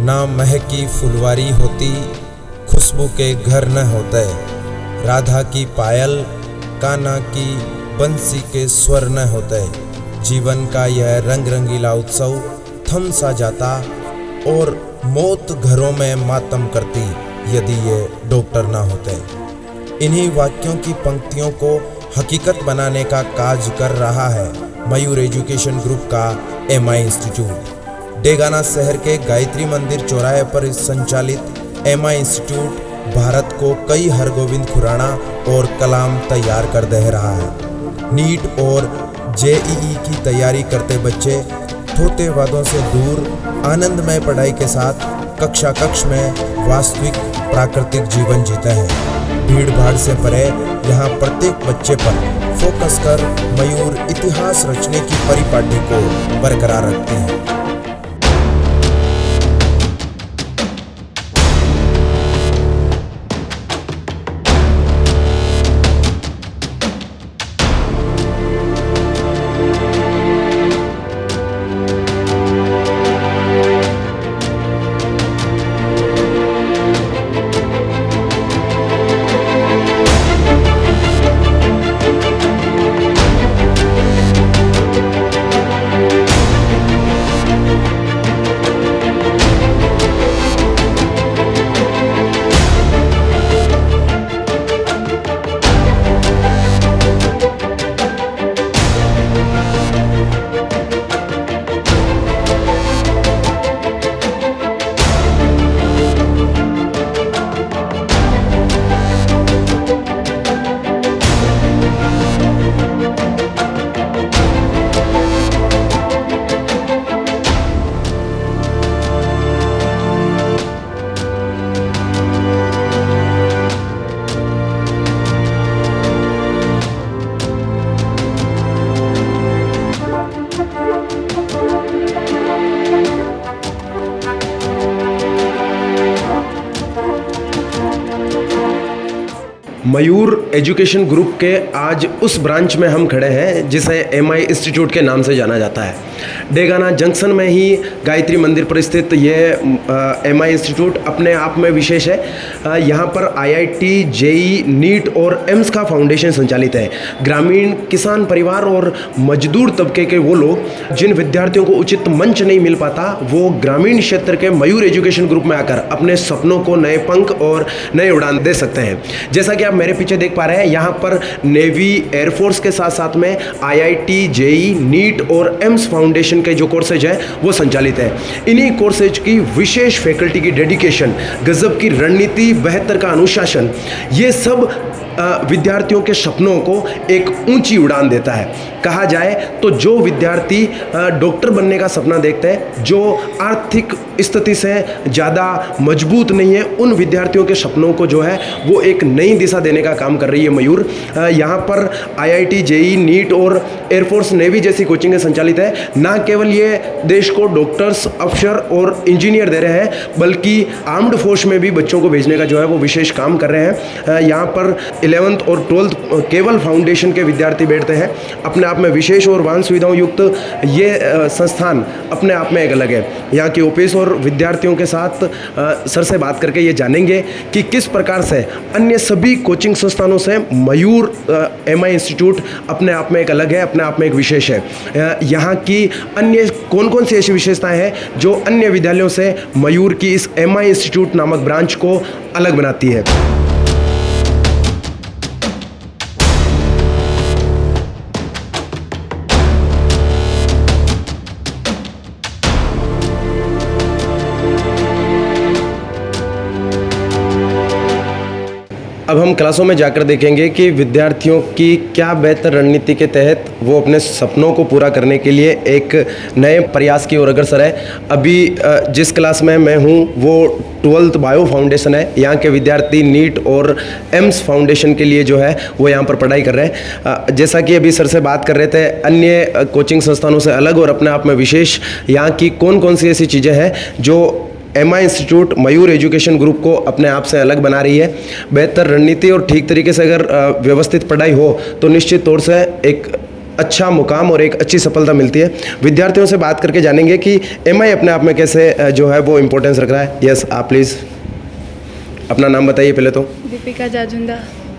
ना महकी फुलवारी होती, खुशबू के घर न होते। राधा की पायल, कान्हा की बंसी के स्वर न होते। जीवन का यह रंग रंगीला उत्सव थम सा जाता और मौत घरों में मातम करती यदि ये डॉक्टर ना होते। इन्हीं वाक्यों की पंक्तियों को हकीकत बनाने का काज कर रहा है मयूर एजुकेशन ग्रुप का MI इंस्टीट्यूट। डेगाना शहर के गायत्री मंदिर चौराहे पर संचालित MI इंस्टीट्यूट भारत को कई हरगोविंद खुराना और कलाम तैयार कर दे रहा है। नीट और JEE की तैयारी करते बच्चे थोते वादों से दूर आनंदमय पढ़ाई के साथ कक्षा कक्ष में वास्तविक प्राकृतिक जीवन जीते हैं। भीड़ भाड़ से परे यहाँ प्रत्येक बच्चे पर फोकस कर मयूर इतिहास रचने की परिपाटी को बरकरार रखती है। मयूर एजुकेशन ग्रुप के आज उस ब्रांच में हम खड़े हैं जिसे MI इंस्टीट्यूट के नाम से जाना जाता है। डेगाना जंक्शन में ही गायत्री मंदिर पर स्थित ये MI इंस्टीट्यूट अपने आप में विशेष है। यहाँ पर IIT, JEE, नीट और एम्स का फाउंडेशन संचालित है। ग्रामीण किसान परिवार और मजदूर तबके के वो लोग जिन विद्यार्थियों को उचित मंच नहीं मिल पाता, वो ग्रामीण क्षेत्र के मयूर एजुकेशन ग्रुप में आकर अपने सपनों को नए पंख और नए उड़ान दे सकते हैं। जैसा कि आप मेरे पीछे देख पा रहे हैं, यहाँ पर नेवी, एयरफोर्स के साथ साथ में IIT, JEE, नीट और एम्स फाउंडेशन के जो कोर्सेज हैं वो संचालित है। इन्हीं कोर्सेज की विशेष फैकल्टी की डेडिकेशन, गजब की रणनीति, बेहतर का अनुशासन, ये सब विद्यार्थियों के सपनों को एक ऊंची उड़ान देता है। कहा जाए तो जो विद्यार्थी डॉक्टर बनने का सपना देखते हैं, जो आर्थिक स्थिति से ज़्यादा मजबूत नहीं है, उन विद्यार्थियों के सपनों को जो है वो एक नई दिशा देने का काम कर रही है मयूर। यहाँ पर IIT, JEE, नीट और एयरफोर्स, नेवी जैसी कोचिंगें संचालित है। ना केवल ये देश को डॉक्टर्स, अफसर और इंजीनियर दे रहे हैं, बल्कि आर्म्ड फोर्स में भी बच्चों को भेजने का जो है वो विशेष काम कर रहे हैं। यहाँ पर 11th और 12th केवल फाउंडेशन के विद्यार्थी बैठते हैं। अपने आप में विशेष और वाहन सुविधाओं युक्त ये संस्थान अपने आप में एक अलग है। यहाँ के ऑफिस और विद्यार्थियों के साथ सर से बात करके ये जानेंगे कि किस प्रकार से अन्य सभी कोचिंग संस्थानों से मयूर MI इंस्टीट्यूट अपने आप में एक अलग है, अपने आप में एक विशेष है। यहाँ की अन्य कौन कौन सी ऐसी विशेषताएं हैं जो अन्य विद्यालयों से मयूर की इस MI इंस्टीट्यूट नामक ब्रांच को अलग बनाती है। अब हम क्लासों में जाकर देखेंगे कि विद्यार्थियों की क्या बेहतर रणनीति के तहत वो अपने सपनों को पूरा करने के लिए एक नए प्रयास की ओर अग्रसर है। अभी जिस क्लास में मैं हूँ वो 12th बायो फाउंडेशन है। यहाँ के विद्यार्थी नीट और एम्स फाउंडेशन के लिए जो है वो यहाँ पर पढ़ाई कर रहे हैं। जैसा कि अभी सर से बात कर रहे थे, अन्य कोचिंग संस्थानों से अलग और अपने आप में विशेष यहाँ की कौन कौन सी ऐसी चीज़ें हैं जो MI इंस्टीट्यूट मयूर एजुकेशन ग्रुप को अपने आप से अलग बना रही है। बेहतर रणनीति और ठीक तरीके से अगर व्यवस्थित पढ़ाई हो तो निश्चित तौर से एक अच्छा मुकाम और एक अच्छी सफलता मिलती है। विद्यार्थियों से बात करके जानेंगे कि एमआई अपने आप में कैसे जो है वो इम्पोर्टेंस रख रहा है। यस, आप प्लीज़ अपना नाम बताइए पहले तो। दीपिका जाजुंदा।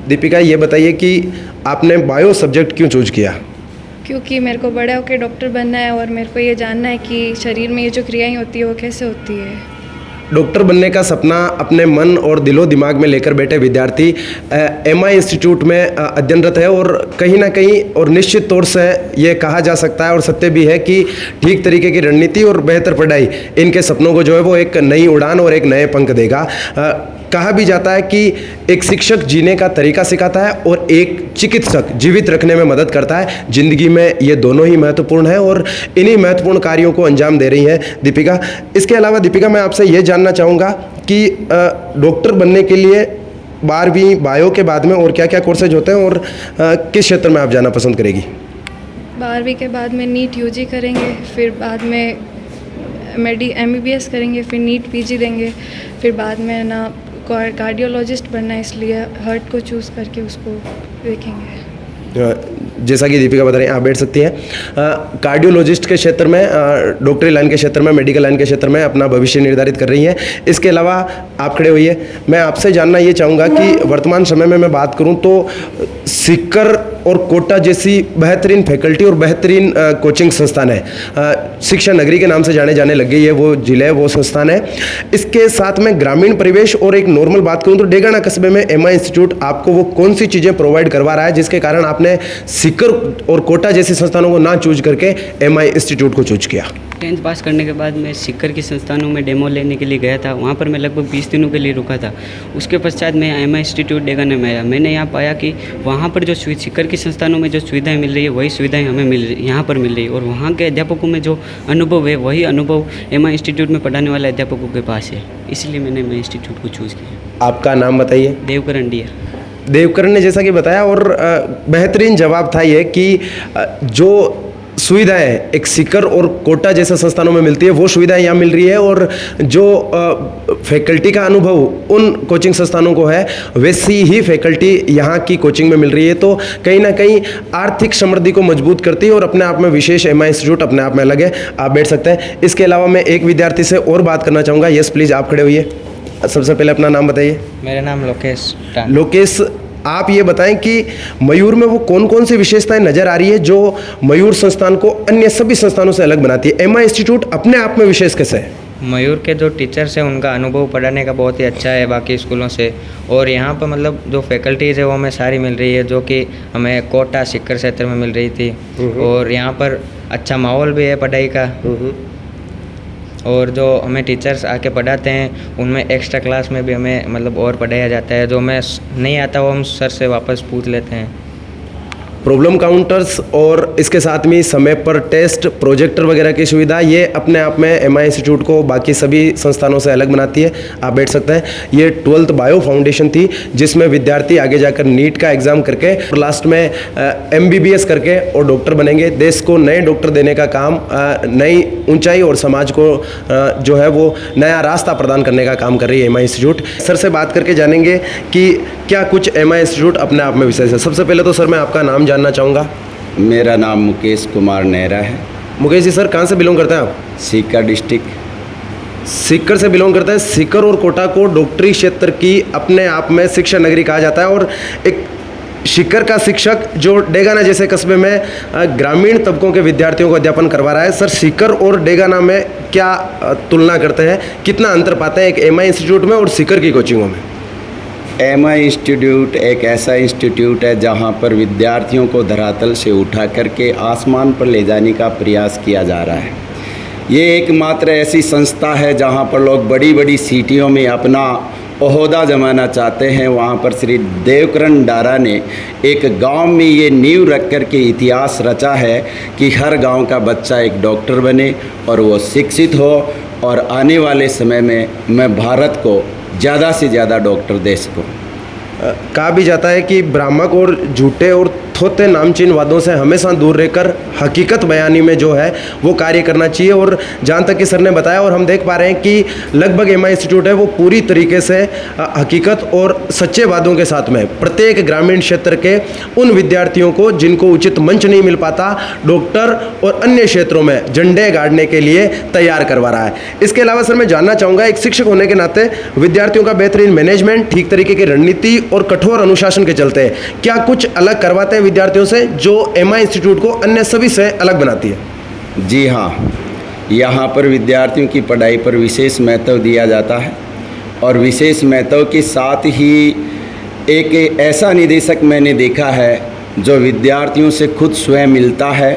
दीपिका, ये बताइए कि आपने बायो सब्जेक्ट क्यों चूज किया? क्योंकि मेरे को बड़ा होकर डॉक्टर बनना है और मेरे को ये जानना है कि शरीर में ये जो क्रियाएं होती है वो कैसे होती है। डॉक्टर बनने का सपना अपने मन और दिलो दिमाग में लेकर बैठे विद्यार्थी एमआई इंस्टीट्यूट में अध्ययनरत है और कहीं ना कहीं और निश्चित तौर से ये कहा जा सकता है और सत्य भी है कि ठीक तरीके की रणनीति और बेहतर पढ़ाई इनके सपनों को जो है वो एक नई उड़ान और एक नए पंख देगा। कहा भी जाता है कि एक शिक्षक जीने का तरीका सिखाता है और एक चिकित्सक जीवित रखने में मदद करता है। जिंदगी में ये दोनों ही महत्वपूर्ण है और इन्हीं महत्वपूर्ण कार्यों को अंजाम दे रही है दीपिका। इसके अलावा दीपिका, मैं आपसे ये जानना चाहूँगा कि डॉक्टर बनने के लिए 12वीं बायो के बाद में और क्या क्या कोर्सेज होते हैं और किस क्षेत्र में आप जाना पसंद करेगी? 12वीं के बाद में नीट यूजी करेंगे, फिर बाद में MBBS करेंगे, फिर नीट PG देंगे, फिर बाद में ना कार्डियोलॉजिस्ट बनना है, इसलिए हार्ट को चूज़ करके उसको देखेंगे। जैसा कि दीपिका बता रही हैं, आप बैठ सकती हैं। कार्डियोलॉजिस्ट के क्षेत्र में, डॉक्टरी लाइन के क्षेत्र में, मेडिकल लाइन के क्षेत्र में अपना भविष्य निर्धारित कर रही हैं। इसके अलावा आप खड़े होइए, मैं आपसे जानना ये चाहूँगा कि वर्तमान समय में मैं बात करूँ तो सीकर और कोटा जैसी बेहतरीन फैकल्टी और बेहतरीन कोचिंग संस्थान है। शिक्षा नगरी के नाम से जाने जाने लग गई है वो जिले, वो संस्थान है। इसके साथ में ग्रामीण परिवेश और एक नॉर्मल बात करूँ तो डेगाना कस्बे में एमआई इंस्टीट्यूट आपको वो कौन सी चीज़ें प्रोवाइड करवा रहा है जिसके कारण आपने सीकर और कोटा जैसे संस्थानों को ना चूज करके एमआई इंस्टीट्यूट को चूज किया? 10th पास करने के बाद मैं सीकर के संस्थानों में डेमो लेने के लिए गया था। वहाँ पर मैं लगभग 20 दिनों के लिए रुका था। उसके पश्चात मैं एमआई इंस्टीट्यूट डेगाना में आया। मैंने यहाँ पाया कि वहाँ पर जो सीकर के संस्थानों में जो सुविधाएं मिल रही है वही सुविधाएं हमें यहाँ पर मिल रही है और वहाँ के अध्यापकों में जो अनुभव है वही अनुभव एमआई इंस्टीट्यूट में पढ़ाने वाले अध्यापकों के पास है। इसलिए मैंने एमआई इंस्टीट्यूट को चूज़ किया। आपका नाम बताइए। देवकरण डिया। देवकरण ने जैसा कि बताया और बेहतरीन जवाब था ये कि जो सुविधाएं एक सीकर और कोटा जैसे संस्थानों में मिलती है वो सुविधाएं यहाँ मिल रही है और जो फैकल्टी का अनुभव उन कोचिंग संस्थानों को है वैसी ही फैकल्टी यहाँ की कोचिंग में मिल रही है। तो कहीं ना कहीं आर्थिक समृद्धि को मजबूत करती है और अपने आप में विशेष एमआई इंस्टीट्यूट अपने आप में अलग है। आप बैठ सकते हैं। इसके अलावा मैं एक विद्यार्थी से और बात करना चाहूँगा। यस प्लीज़, आप खड़े होइए। सबसे पहले अपना नाम बताइए। मेरा नाम लोकेश। लोकेश, आप ये बताएं कि मयूर में वो कौन कौन सी विशेषताएं नज़र आ रही है जो मयूर संस्थान को अन्य सभी संस्थानों से अलग बनाती है? एमआई इंस्टीट्यूट अपने आप में विशेष कैसे है? मयूर के जो टीचर्स हैं उनका अनुभव पढ़ाने का बहुत ही अच्छा है बाकी स्कूलों से और यहाँ पर मतलब जो फैकल्टीज़ है वो हमें सारी मिल रही है जो कि हमें कोटा सीकर क्षेत्र में मिल रही थी और यहाँ पर अच्छा माहौल भी है पढ़ाई का और जो हमें टीचर्स आके पढ़ाते हैं उनमें एक्स्ट्रा क्लास में भी हमें मतलब और पढ़ाया जाता है। जो हमें नहीं आता वो हम सर से वापस पूछ लेते हैं। प्रॉब्लम काउंटर्स और इसके साथ में समय पर टेस्ट, प्रोजेक्टर वगैरह की सुविधा ये अपने आप में एमआई इंस्टीट्यूट को बाकी सभी संस्थानों से अलग बनाती है। आप बैठ सकते हैं। ये 12th बायो फाउंडेशन थी जिसमें विद्यार्थी आगे जाकर नीट का एग्ज़ाम करके और लास्ट में MBBS करके और डॉक्टर बनेंगे। देश को नए डॉक्टर देने का काम, नई ऊंचाई और समाज को जो है वो नया रास्ता प्रदान करने का काम कर रही है एमआई इंस्टीट्यूट। सर से बात करके जानेंगे कि क्या कुछ एमआई इंस्टीट्यूट अपने आप में विशेष है। सबसे पहले तो सर मैं आपका नाम जानना चाहूँगा। मेरा नाम मुकेश कुमार नेहरा है। मुकेश जी, सर कहाँ से बिलोंग करते हैं आप? सीकर डिस्ट्रिक्ट। सीकर से बिलोंग करता है। सीकर और कोटा को डॉक्टरी क्षेत्र की अपने आप में शिक्षा नगरी कहा जाता है और एक सीकर का शिक्षक जो डेगाना जैसे कस्बे में ग्रामीण तबकों के विद्यार्थियों को अध्यापन करवा रहा है। सर, सीकर और डेगाना में क्या तुलना करते हैं, कितना अंतर पाते हैं एक एमआई इंस्टीट्यूट में और सीकर की कोचिंगों में? एमआई इंस्टीट्यूट एक ऐसा इंस्टीट्यूट है जहां पर विद्यार्थियों को धरातल से उठा करके आसमान पर ले जाने का प्रयास किया जा रहा है। ये एकमात्र ऐसी संस्था है जहां पर लोग बड़ी बड़ी सिटियों में अपना ओहदा जमाना चाहते हैं। वहाँ पर श्री देवकरण डारा ने एक गांव में ये नींव रख कर के इतिहास रचा है कि हर गांव का बच्चा एक डॉक्टर बने और वो शिक्षित हो और आने वाले समय में मैं भारत को ज़्यादा से ज़्यादा डॉक्टर दे सकूँ। कहा भी जाता है कि भ्रामक और झूठे और थोते नामचीन वादों से हमेशा दूर रहकर हकीकत बयानी में जो है वो कार्य करना चाहिए। और जहाँ तक कि सर ने बताया और हम देख पा रहे हैं कि लगभग एमआई इंस्टीट्यूट है वो पूरी तरीके से हकीकत और सच्चे वादों के साथ में प्रत्येक ग्रामीण क्षेत्र के उन विद्यार्थियों को जिनको उचित मंच नहीं मिल पाता, डॉक्टर और अन्य क्षेत्रों में झंडे गाड़ने के लिए तैयार करवा रहा है। इसके अलावा सर मैं जानना चाहूँगा, एक शिक्षक होने के नाते विद्यार्थियों का बेहतरीन मैनेजमेंट, ठीक तरीके की रणनीति और कठोर अनुशासन के चलते क्या कुछ अलग करवाते हैं विद्यार्थियों से जो एमआई इंस्टीट्यूट को अन्य सभी से अलग बनाती है? जी हाँ, यहाँ पर विद्यार्थियों की पढ़ाई पर विशेष महत्व दिया जाता है और विशेष महत्व के साथ ही एक ऐसा निदेशक मैंने देखा है जो विद्यार्थियों से खुद स्वयं मिलता है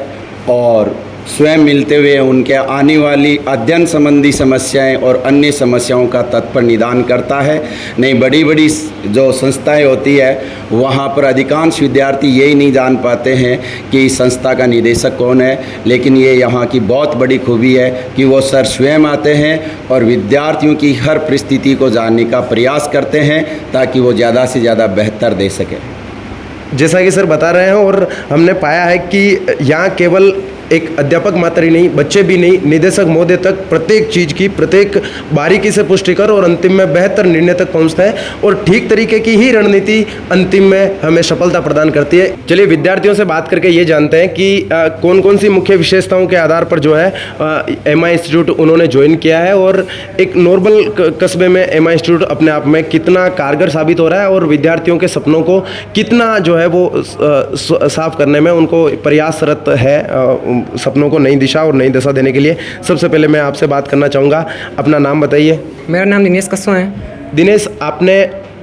और स्वयं मिलते हुए उनके आने वाली अध्ययन संबंधी समस्याएं और अन्य समस्याओं का तत्पर निदान करता है। नहीं, बड़ी बड़ी जो संस्थाएं होती है वहाँ पर अधिकांश विद्यार्थी यही नहीं जान पाते हैं कि इस संस्था का निदेशक कौन है, लेकिन ये यहाँ की बहुत बड़ी खूबी है कि वो सर स्वयं आते हैं और विद्यार्थियों की हर परिस्थिति को जानने का प्रयास करते हैं ताकि वो ज़्यादा से ज़्यादा बेहतर दे सकें। जैसा कि सर बता रहे हैं और हमने पाया है कि यहाँ केवल एक अध्यापक मात्र ही नहीं, बच्चे भी नहीं, निदेशक महोदय तक प्रत्येक चीज़ की प्रत्येक बारीकी से पुष्टि कर और अंतिम में बेहतर निर्णय तक पहुंचते हैं और ठीक तरीके की ही रणनीति अंतिम में हमें सफलता प्रदान करती है। चलिए विद्यार्थियों से बात करके ये जानते हैं कि कौन कौन सी मुख्य विशेषताओं के आधार पर जो है एमआई इंस्टीट्यूट उन्होंने ज्वाइन किया है और एक नॉर्मल कस्बे में एमआई इंस्टीट्यूट अपने आप में कितना कारगर साबित हो रहा है और विद्यार्थियों के सपनों को कितना जो है वो साफ करने में उनको प्रयासरत है सपनों को नई दिशा और नई दशा देने के लिए। सबसे पहले मैं आपसे बात करना चाहूँगा, अपना नाम बताइए। मेरा नाम दिनेश कस्सो है। दिनेश, आपने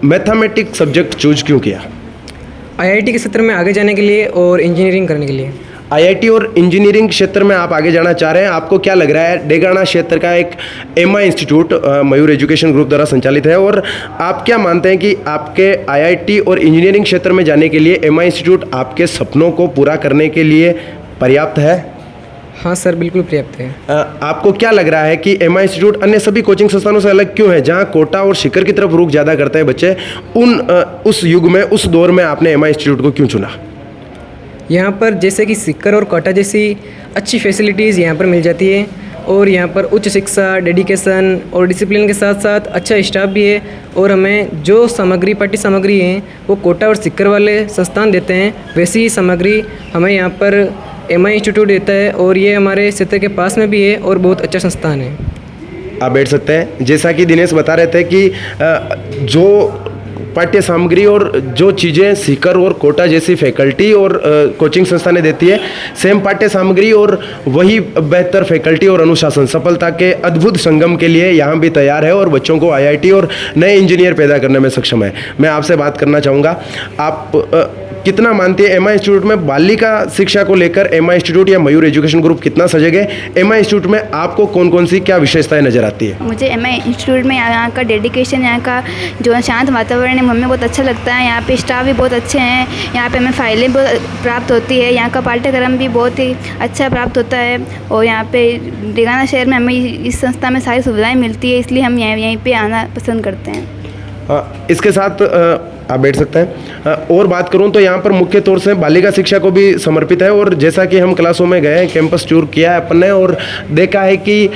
मैथमेटिक्स सब्जेक्ट चूज क्यों किया? आईआईटी के क्षेत्र में आगे जाने के लिए और इंजीनियरिंग करने के लिए। आईआईटी और इंजीनियरिंग क्षेत्र में आप आगे जाना चाह रहे हैं, आपको क्या लग रहा है डेगाना क्षेत्र का एक एमआई इंस्टीट्यूट मयूर एजुकेशन ग्रुप द्वारा संचालित है और आप क्या मानते हैं कि आपके आईआईटी और इंजीनियरिंग क्षेत्र में जाने के लिए एमआई इंस्टीट्यूट आपके सपनों को पूरा करने के लिए पर्याप्त है? हाँ सर, बिल्कुल पर्याप्त है। आपको क्या लग रहा है कि एमआई इंस्टीट्यूट अन्य सभी कोचिंग संस्थानों से अलग क्यों है? जहां कोटा और शिकर की तरफ रुख ज़्यादा करते हैं बच्चे, उस युग में, उस दौर में आपने एमआई इंस्टीट्यूट को क्यों चुना? यहाँ पर जैसे कि सिक्कर और कोटा जैसी अच्छी फैसिलिटीज़ यहाँ पर मिल जाती है और यहाँ पर उच्च शिक्षा, डेडिकेशन और डिसिप्लिन के साथ साथ अच्छा स्टाफ भी है और हमें जो सामग्री, पाठ्य सामग्री है वो कोटा और सिक्कर वाले संस्थान देते हैं, वैसी ही सामग्री हमें यहाँ पर एमआई इंस्टीट्यूट देता है और ये हमारे क्षेत्र के पास में भी है और बहुत अच्छा संस्थान है। आप बैठ सकते हैं। जैसा कि दिनेश बता रहे थे कि जो पाठ्य सामग्री और जो चीज़ें सीकर और कोटा जैसी फैकल्टी और कोचिंग संस्थानें देती है, सेम पाठ्य सामग्री और वही बेहतर फैकल्टी और अनुशासन सफलता के अद्भुत संगम के लिए यहाँ भी तैयार है और बच्चों को आईआईटी और नए इंजीनियर पैदा करने में सक्षम है। मैं आपसे बात करना चाहूँगा, आप कितना मानते हैं एमआई इंस्टीट्यूट में बालिका शिक्षा को लेकर एमआई इंस्टीट्यूट या मयूर एजुकेशन ग्रुप कितना सजग है? एमआई इंस्टीट्यूट में आपको कौन कौन सी क्या विशेषताएं नजर आती है? मुझे एमआई इंस्टीट्यूट में यहाँ का डेडिकेशन, यहाँ का जो शांत वातावरण है हमें बहुत अच्छा लगता है। यहाँ पे स्टाफ भी बहुत अच्छे हैं, यहाँ पे हमें फाइलें बहुत प्राप्त होती है, यहाँ का पाठ्यक्रम भी बहुत ही अच्छा प्राप्त होता है और यहाँ पे डेगाना शहर में हमें इस संस्था में सारी सुविधाएँ मिलती है, इसलिए हम यहीं पर आना पसंद करते हैं। इसके साथ आप बैठ सकते हैं। और बात करूं तो यहाँ पर मुख्य तौर से बालिका शिक्षा को भी समर्पित है और जैसा कि हम क्लासों में गए, कैंपस टूर किया है अपन ने और देखा है कि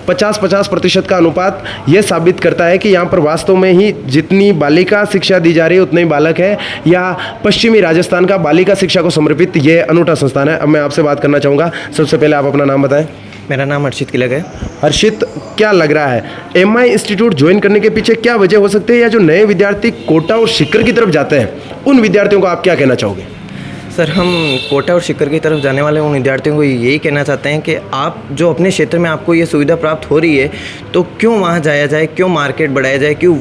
50-50% का अनुपात ये साबित करता है कि यहाँ पर वास्तव में ही जितनी बालिका शिक्षा दी जा रही है उतने ही बालक है। या पश्चिमी राजस्थान का बालिका शिक्षा को समर्पित ये अनूठा संस्थान है। अब मैं आपसे बात करना चाहूँगा, सबसे पहले आप अपना नाम बताएं। मेरा नाम हर्षित किलक है। हर्षित, क्या लग रहा है एमआई इंस्टीट्यूट ज्वाइन करने के पीछे क्या वजह हो सकती है, या जो नए विद्यार्थी कोटा और शिकर की तरफ जाते हैं उन विद्यार्थियों को आप क्या कहना चाहोगे? सर, हम कोटा और शिकर की तरफ जाने वाले उन विद्यार्थियों को यही कहना चाहते हैं कि आप जो अपने क्षेत्र में आपको ये सुविधा प्राप्त हो रही है तो क्यों वहाँ जाया जाए, क्यों मार्केट बढ़ाया जाए, क्यों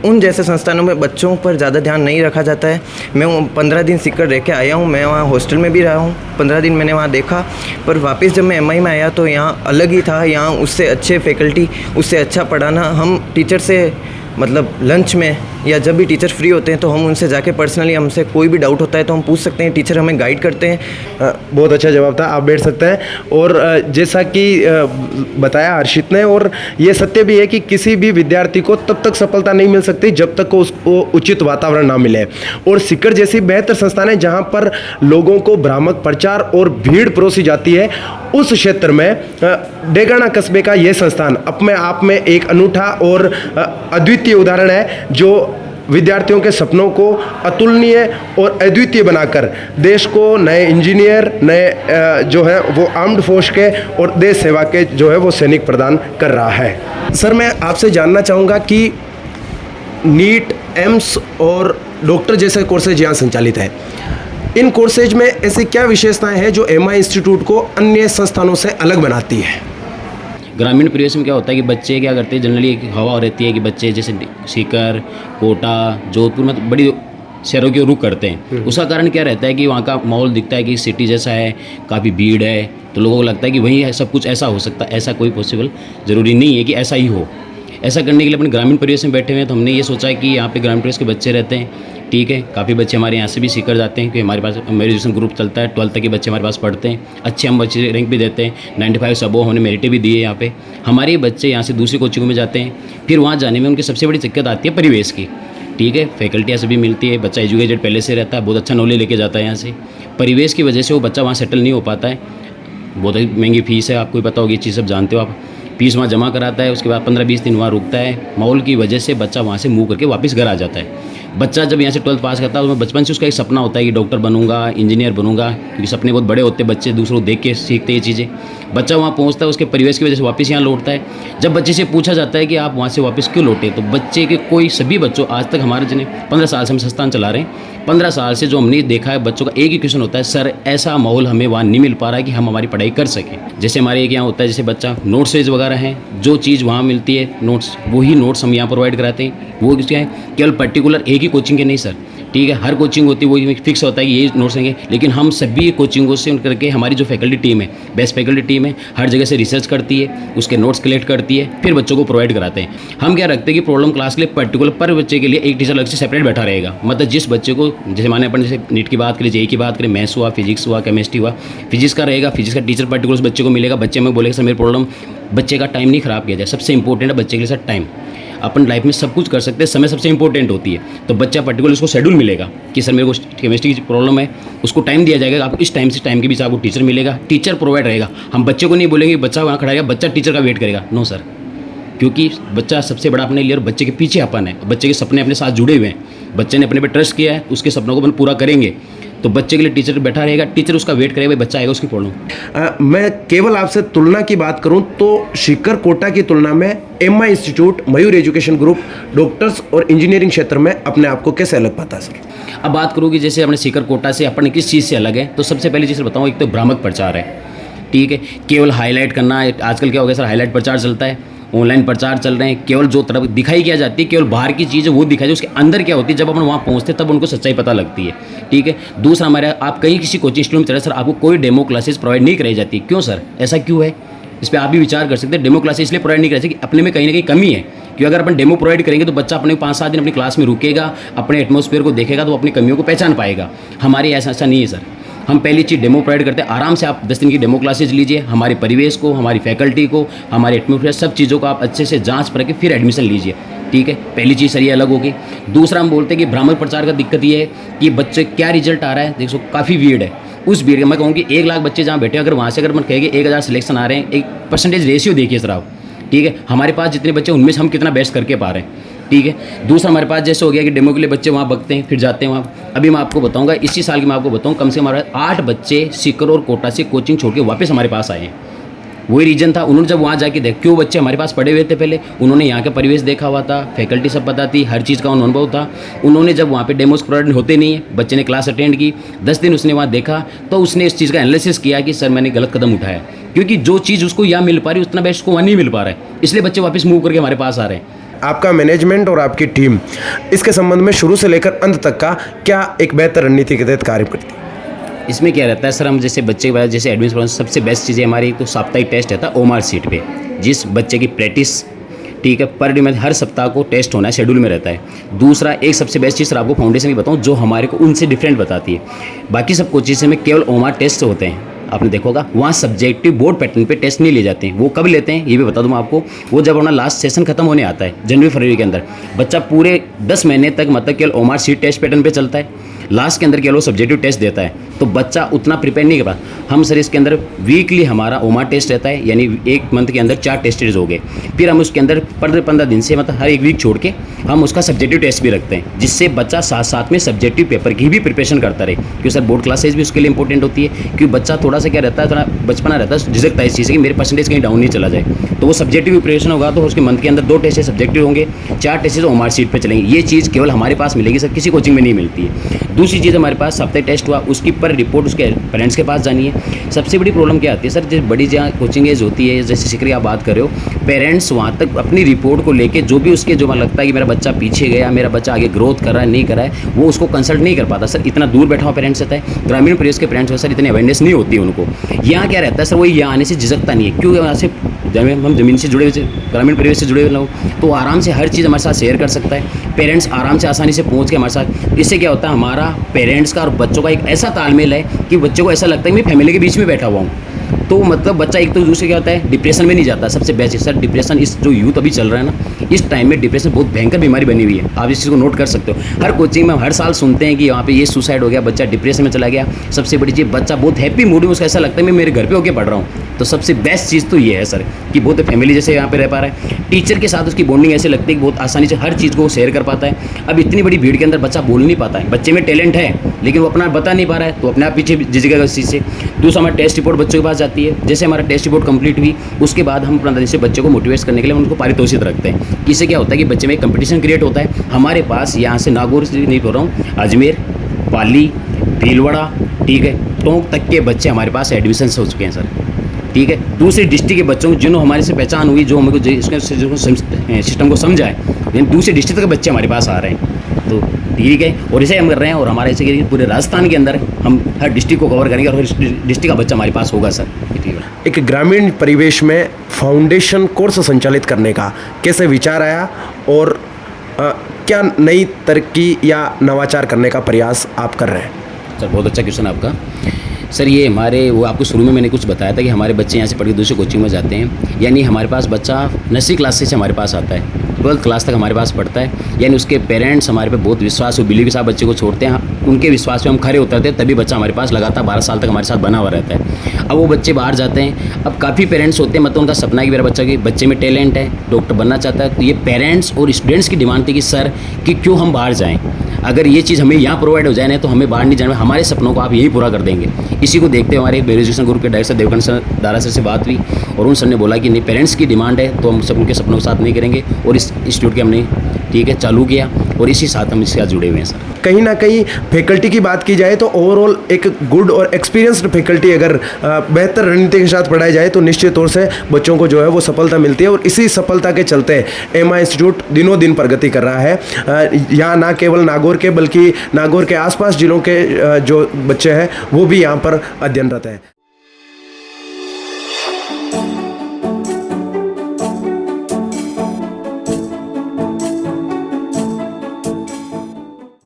उन जैसे संस्थानों में बच्चों पर ज़्यादा ध्यान नहीं रखा जाता है। मैं 15 दिन सिक्कर रह के आया हूँ, मैं वहाँ हॉस्टल में भी रहा हूँ, 15 दिन मैंने वहाँ देखा, पर वापस जब मैं एमआई में आया तो यहाँ अलग ही था। यहाँ उससे अच्छे फैकल्टी, उससे अच्छा पढ़ाना, हम टीचर से मतलब लंच में या जब भी टीचर फ्री होते हैं तो हम उनसे जाके पर्सनली, हमसे कोई भी डाउट होता है तो हम पूछ सकते हैं, टीचर हमें गाइड करते हैं। बहुत अच्छा जवाब था, आप बैठ सकते हैं। और जैसा कि बताया हर्षित ने, और ये सत्य भी है कि किसी भी विद्यार्थी को तब तक सफलता नहीं मिल सकती जब तक उसको उचित वातावरण ना मिले। और सीकर जैसी बेहतर संस्थान है जहाँ पर लोगों को भ्रामक प्रचार और भीड़ परोसी जाती है, उस क्षेत्र में डेगाना कस्बे का यह संस्थान अपने आप में एक अनूठा और अद्वितीय उदाहरण है, जो विद्यार्थियों के सपनों को अतुलनीय और अद्वितीय बनाकर देश को नए इंजीनियर, नए जो है वो आर्म्ड फोर्स के और देश सेवा के जो है वो सैनिक प्रदान कर रहा है। सर, मैं आपसे जानना चाहूँगा कि नीट, एम्स और डॉक्टर जैसे कोर्सेज यहाँ संचालित है, इन कोर्सेज में ऐसी क्या विशेषताएं हैं जो एमआई इंस्टीट्यूट को अन्य संस्थानों से अलग बनाती है? ग्रामीण परिवेश में क्या होता है कि बच्चे क्या करते हैं, जनरली एक हवा रहती है कि बच्चे जैसे सीकर, कोटा, जोधपुर में बड़ी शहरों की रुख करते हैं। उसका कारण क्या रहता है कि वहाँ का माहौल दिखता है कि सिटी जैसा है, काफ़ी भीड़ है, तो लोगों को लगता है कि वहीं सब कुछ ऐसा हो सकता है। ऐसा कोई पॉसिबल ज़रूरी नहीं है कि ऐसा ही हो। ऐसा करने के लिए अपने ग्रामीण परिवेश में बैठे हुए हैं, तो हमने ये सोचा है कि यहाँ पे ग्रामीण परिवेश के बच्चे रहते हैं, ठीक है। काफ़ी बच्चे हमारे यहाँ से भी सीकर जाते हैं, क्योंकि हमारे पास मेरे एजुकेशन ग्रुप चलता है, 12th तक के बच्चे हमारे पास पढ़ते हैं, अच्छे हम बच्चे रैंक भी देते हैं, 95 सबो हमने मेरिट भी दिए यहाँ पे। हमारे बच्चे यहाँ से दूसरी कोचिंगों में जाते हैं, फिर वहाँ जाने में उनकी सबसे बड़ी दिक्कत आती है परिवेश की, ठीक है। फैकल्टियाँ सभी मिलती है, बच्चा एजुकेटेड पहले से रहता है, बहुत अच्छा नॉलेज लेके जाता है यहाँ से। परिवेश की वजह से वो बच्चा वहाँ सेटल नहीं हो पाता है, बहुत महंगी फीस है, आपको भी पता होगी, ये चीज़ सब जानते हो आप। फीस वहाँ जमा कराता है, उसके बाद 15-20 दिन वहाँ रुकता है, माहौल की वजह से बच्चा वहाँ से मूव करके वापस घर आ जाता है। बच्चा जब यहाँ से 12th पास करता है तो बचपन से उसका एक सपना होता है कि डॉक्टर बनूंगा, इंजीनियर बनूंगा, क्योंकि सपने बहुत बड़े होते हैं, बच्चे दूसरों को देख के सीखते हैं ये चीज़ें। बच्चा वहाँ पहुँचता है, उसके परिवेश की वजह से वापस यहाँ लौटता है। जब बच्चे से पूछा जाता है कि आप वहाँ से वापस क्यों लौटे, तो बच्चे के कोई सभी बच्चों, आज तक हमारे जिन्हें 15 साल से हम संस्थान चला रहे हैं, 15 साल से जो हमने देखा है, बच्चों का एक ही क्वेश्चन होता है, सर ऐसा माहौल हमें वहाँ नहीं मिल पा रहा है कि हम हमारी पढ़ाई कर सकें। जैसे हमारे एक यहाँ होता है, जैसे बच्चा नोट्स वेज वगैरह हैं, जो चीज़ वहाँ मिलती है नोट्स, वही नोट्स हम यहाँ प्रोवाइड कराते हैं। वो क्या है, केवल पर्टिकुलर एक ही कोचिंग के नहीं सर, ठीक है, हर कोचिंग होती है, वही फिक्स होता है कि ये नोट्स रहेंगे, लेकिन हम सभी कोचिंगों से करके हमारी जो फैकल्टी टीम है, बेस्ट फैकल्टी टीम है, हर जगह से रिसर्च करती है, उसके नोट्स कलेक्ट करती है, फिर बच्चों को प्रोवाइड कराते हैं। हम क्या रखते हैं कि प्रॉब्लम क्लास के लिए पर्टिकुलर पर बच्चे के लिए एक टीचर अलग से सेपरेट बैठा रहेगा। मतलब जिस बच्चे को, जैसे माने अपन जैसे नीट की बात करें, जेई की बात करें, मैथ्स हुआ, फिजिक्स हुआ, केमिस्ट्री हुआ, फिजिक्स का रहेगा, फिजिक्स का टीचर पर्टिकुलर उस बच्चे को मिलेगा। बच्चे में बोलेगा सर मेरी प्रॉब्लम, बच्चे का टाइम नहीं खराब किया जाए, सबसे इंपॉर्टेंट है बच्चे के लिए सर टाइम। अपन लाइफ में सब कुछ कर सकते हैं, समय सबसे इंपॉर्टेंट होती है, तो बच्चा पर्टिकुलर उसको शेड्यूल मिलेगा कि सर मेरे को केमिस्ट्री की प्रॉब्लम है, उसको टाइम दिया जाएगा, आपको इस टाइम से टाइम के बीच आपको टीचर मिलेगा, टीचर प्रोवाइड रहेगा। हम बच्चे को नहीं बोलेंगे बच्चा वहाँ खड़ा रहेगा, बच्चा टीचर का वेट करेगा, नो सर, क्योंकि बच्चा सबसे बड़ा अपने लिए और बच्चे के पीछे अपन है, बच्चे के सपने अपने साथ जुड़े हुए हैं, बच्चे ने अपने पे ट्रस्ट किया है, उसके सपनों को अपन पूरा करेंगे, तो बच्चे के लिए टीचर बैठा रहेगा, टीचर उसका वेट करेगा, बच्चा आएगा उसकी प्रॉब्लम। मैं केवल आपसे तुलना की बात करूं तो सीकर कोटा की तुलना में एमआई इंस्टीट्यूट, मयूर एजुकेशन ग्रुप डॉक्टर्स और इंजीनियरिंग क्षेत्र में अपने आप को कैसे अलग पाता है सर? अब बात करूँ कि जैसे अपने सीकर कोटा से अपन किस चीज़ से अलग है, तो सबसे पहले चीज़ बताऊँ, एक तो भ्रामक प्रचार है, ठीक है, केवल हाईलाइट करना। आजकल क्या हो गया सर, हाईलाइट प्रचार चलता है, ऑनलाइन प्रचार चल रहे हैं, केवल जो तरफ दिखाई क्या जाती है, केवल बाहर की चीज़ है वो दिखाई जाती है, उसके अंदर क्या होती है, जब अपन वहाँ पहुँचते हैं तब उनको सच्चाई पता लगती है, ठीक है। दूसरा, हमारे आप कहीं किसी कोचिंग इंस्टीट्यूट में चले सर, आपको कोई डेमो क्लासेस प्रोवाइड नहीं कराई जाती, क्यों सर, ऐसा क्यों है, इस पर आप भी विचार कर सकते हैं। डेमो क्लासेस इसलिए प्रोवाइड नहीं कराई कि अपने में कहीं ना कहीं कमी है, क्योंकि अगर अपन डेमो प्रोवाइड करेंगे तो बच्चा अपने 5-7 दिन अपनी क्लास में रुकेगा, अपने एटमॉस्फेयर को देखेगा, तो वो अपनी कमियों को पहचान पाएगा। हमारे ऐसा नहीं है सर, हम पहली चीज़ डेमो प्रोवाइड करते हैं, आराम से आप 10 दिन की डेमो क्लासेज लीजिए, हमारे परिवेश को, हमारी फैकल्टी को, हमारे एटमॉस्फेयर, सब चीज़ों को आप अच्छे से जांच करके फिर एडमिशन लीजिए, ठीक है। पहली चीज़ सर ये अलग होगी। दूसरा, हम बोलते हैं कि भ्रामक प्रचार का दिक्कत ये है कि बच्चे क्या रिजल्ट आ रहा है, देखो काफ़ी भीड़ है, उस भीड़ में मैं कहूँ कि 1 लाख बच्चे जहाँ बैठे, अगर वहाँ से अगर मैं कहेंगे 1000 सिलेक्शन आ रहे हैं, एक परसेंटेज रेशियो देखिए सर आप, ठीक है, हमारे पास जितने बच्चे उनमें से हम कितना बेस्ट करके पा रहे हैं, ठीक है। दूसरा, हमारे पास जैसे हो गया कि डेमो के लिए बच्चे वहाँ बगते हैं, फिर जाते हैं वहाँ। अभी मैं आपको बताऊंगा, इसी साल की मैं आपको बताऊँ, कम से कम हमारे 8 बच्चे सीकर और कोटा से कोचिंग छोड़ के वापस हमारे पास आए हैं। वही रीजन था, उन्होंने जब वहाँ जाके देख, क्यों बच्चे हमारे पास पढ़े हुए थे पहले, उन्होंने यहाँ का परिवेश देखा हुआ था, फैकल्टी सब पता थी, हर चीज़ का अनुभव था। उन्होंने जब वहाँ पे डेमोस प्रोवाइड होते नहीं है, बच्चे ने क्लास अटेंड की, 10 दिन उसने वहाँ देखा, तो उसने इस चीज़ का एनालिसिस किया कि सर मैंने गलत कदम उठाया, क्योंकि जो चीज़ उसको यहाँ मिल पा रही उतना बेस्ट उसको वहाँ नहीं मिल पा रहा है, इसलिए बच्चे वापस मूव करके हमारे पास आ रहे हैं। आपका मैनेजमेंट और आपकी टीम इसके संबंध में शुरू से लेकर अंत तक का क्या एक बेहतर रणनीति के तहत कार्य करती है? इसमें क्या रहता है सर, हम जैसे बच्चे के जैसे एडमिशन, सबसे बेस्ट चीज़ें हमारी तो साप्ताहिक टेस्ट रहता है ओमार सीट पे, जिस बच्चे की प्रैक्टिस ठीक है, पर डे में हर सप्ताह को टेस्ट होना है, शेड्यूल में रहता है। दूसरा एक सबसे बेस्ट चीज़ सर आपको फाउंडेशन की बताऊँ जो हमारे को उनसे डिफरेंट बताती है। बाकी सब कोचिज़ में केवल ओमार टेस्ट होते हैं, आपने देखा होगा, वहाँ सब्जेक्टिव बोर्ड पैटर्न पे टेस्ट नहीं लिए जाते हैं। वो कब लेते हैं ये भी बता दूँ मैं आपको, वो जब अपना लास्ट सेशन खत्म होने आता है जनवरी फरवरी के अंदर, बच्चा पूरे 10 महीने तक मतलब केवल ओमार सीट टेस्ट पैटर्न पे चलता है, लास्ट के अंदर केवल वो सब्जेक्टिव टेस्ट देता है, तो बच्चा उतना प्रिपेयर नहीं कर पाता। हम सर इसके अंदर वीकली हमारा ओमार टेस्ट रहता है, यानी एक मंथ के अंदर 4 टेस्ट हो गए, फिर हम उसके अंदर 15 दिन से मतलब हर एक वीक छोड़ के हम उसका सब्जेक्टिव टेस्ट भी रखते हैं, जिससे बच्चा साथ साथ में सब्जेक्टिव पेपर की भी प्रिपरेशन करता रहे। क्योंकि सर बोर्ड क्लासेज भी उसके लिए इंपॉर्टेंट होती है, क्योंकि बच्चा थोड़ा सा क्या रहता है, थोड़ा बचपना रहता है, झिझकता है इस चीज़ से कि मेरे परसेंटेज कहीं डाउन नहीं चला जाए, तो वो सब्जेक्टिव प्रिपरेशन होगा तो उसके मंथ के अंदर 2 टेस्ट सब्जेक्टिव होंगे, 4 टेस्ट ओमार सीट पर चलेंगे। ये चीज़ केवल हमारे पास मिलेगी सर, किसी कोचिंग में नहीं मिलती है। दूसरी चीज़ हमारे पास सप्ताह टेस्ट हुआ, उसकी पर रिपोर्ट उसके पेरेंट्स के पास जानी है। सबसे बड़ी प्रॉब्लम क्या आती है सर, जैसे बड़ी जहाँ कोचिंग एज होती है, जैसे शिखर की आप बात कर रहे हो, पेरेंट्स वहाँ तक अपनी रिपोर्ट को लेके जो भी उसके जो लगता है कि मेरा बच्चा पीछे गया, मेरा बच्चा आगे ग्रोथ कर रहा है नहीं कर रहा है, वो उसको कंसल्ट नहीं कर पाता सर, इतना दूर बैठा हुआ पेरेंट्स रहता है। ग्रामीण परिवेश के पेरेंट्स सर इतनी अवेयरनेस नहीं होती है उनको। यहाँ क्या रहता है सर, वो यहाँ आने से झिझकता नहीं है, क्योंकि यहाँ से हम ज़मीन से जुड़े हुए, ग्रामीण परिवेश से जुड़े हुए लोग, तो आराम से हर चीज़ हमारे साथ शेयर कर सकता है। पेरेंट्स आराम से आसानी से पहुँच के हमारे साथ, इससे क्या होता है हमारा पेरेंट्स का और बच्चों का एक ऐसा तालमेल है कि बच्चों को ऐसा लगता है कि मैं फैमिली के बीच में बैठा हुआ हूँ, तो मतलब बच्चा एक तो दूसरे क्या होता है, डिप्रेशन में नहीं जाता। सबसे बेस्ट है सर डिप्रेशन, इस जो यूथ अभी चल रहा है ना, इस टाइम में डिप्रेशन बहुत भयंकर बीमारी बनी हुई है, आप इस चीज़ को नोट कर सकते हो। हर कोचिंग में हर साल सुनते हैं कि यहाँ पे ये सुसाइड हो गया, बच्चा डिप्रेशन में चला गया। सबसे बड़ी चीज़, बच्चा बहुत हैप्पी मूड में, उसको ऐसा लगता है मैं मेरे घर पे होकर पढ़ रहा हूँ। तो सबसे बेस्ट चीज़ तो ये है सर कि बहुत फैमिली जैसे यहाँ पे रह पा रहा है, टीचर के साथ उसकी बॉन्डिंग ऐसे लगती है कि बहुत आसानी से हर चीज़ को शेयर कर पाता है। अब इतनी बड़ी भीड़ के अंदर बच्चा बोल नहीं पाता है, बच्चे में टैलेंट है लेकिन वो अपना बता नहीं पा रहा है, तो अपने आप पीछे झिझकेगा उस चीज़ से। दूसरा हमारा टेस्ट रिपोर्ट बच्चों के पास जाती है, जैसे हमारा टेस्ट रिपोर्ट कंप्लीट हुई उसके बाद हम 15 दिन से बच्चों को मोटिवेट करने के लिए उनको पारितोषित रखते हैं। इससे क्या होता है कि बच्चे में कंपटीशन क्रिएट होता है। हमारे पास यहाँ से नागौर से नहीं बोल रहा हूँ, अजमेर, पाली, भीलवाड़ा, ठीक है, टोंक तक के बच्चे हमारे पास एडमिशन हो चुके हैं सर, ठीक है। दूसरे डिस्ट्रिक्ट के बच्चों जिन्होंने हमारे से पहचान हुई, जो हमको सिस्टम को समझा है, लेकिन दूसरे डिस्ट्रिक्ट के बच्चे हमारे पास आ रहे हैं, तो ठीक है। और इसे हम कर रहे हैं, और हमारे ऐसे पूरे राजस्थान के अंदर हम हर डिस्ट्रिक्ट को कवर करेंगे और हर डिस्ट्रिक्ट का बच्चा हमारे पास होगा सर। एक ग्रामीण परिवेश में फाउंडेशन कोर्स संचालित करने का कैसे विचार आया, और क्या नई तरक्की या नवाचार करने का प्रयास आप कर रहे हैं? सर बहुत अच्छा क्वेश्चन आपका सर। ये हमारे वो आपको शुरू में मैंने कुछ बताया था कि हमारे बच्चे यहाँ से पढ़ के दूसरे कोचिंग में जाते हैं, यानी हमारे पास बच्चा नर्सरी क्लास से हमारे पास आता है, 12th क्लास तक हमारे पास पढ़ता है, यानी उसके पेरेंट्स हमारे पे बहुत विश्वास और बिलीव के साथ बच्चे को छोड़ते हैं, उनके विश्वास पे हम खड़े उतरते हैं, तभी बच्चा हमारे पास लगातार 12 साल तक हमारे साथ बना हुआ रहता है। अब वो बच्चे बाहर जाते हैं, अब काफ़ी पेरेंट्स होते हैं, मतलब उनका सपना है कि मेरा बच्चा के बच्चे में टैलेंट है, डॉक्टर बनना चाहता है, तो ये पेरेंट्स और स्टूडेंट्स की डिमांड थी कि सर कि क्यों हम बाहर जाएँ, अगर ये चीज़ हमें यहाँ प्रोवाइड हो जाए ना तो हमें बाहर नहीं जाना, हमारे सपनों को आप यही पूरा कर देंगे। इसी को देखते हुए हमारे एजुकेशन ग्रुप के डायरेक्टर देवकन सर दारा सर से बात हुई, और उन सर ने बोला कि नहीं, पेरेंट्स की डिमांड है तो हम सब उनके सपनों के साथ नहीं करेंगे, और इस इंस्टीट्यूट के हमने ठीक है चालू किया, और इसी साथ हम इसके साथ जुड़े हुए हैं सर। कहीं ना कहीं फैकल्टी की बात की जाए तो ओवरऑल एक गुड और एक्सपीरियंस्ड फैकल्टी अगर बेहतर रणनीति के साथ पढ़ाई जाए तो निश्चित तौर से बच्चों को जो है वो सफलता मिलती है, और इसी सफलता के चलते एमआई इंस्टीट्यूट दिनों दिन प्रगति कर रहा है। यहाँ ना केवल नागौर के बल्कि नागौर के आसपास जिलों के जो बच्चे हैं वो भी यहाँ पर अध्ययनरत हैं।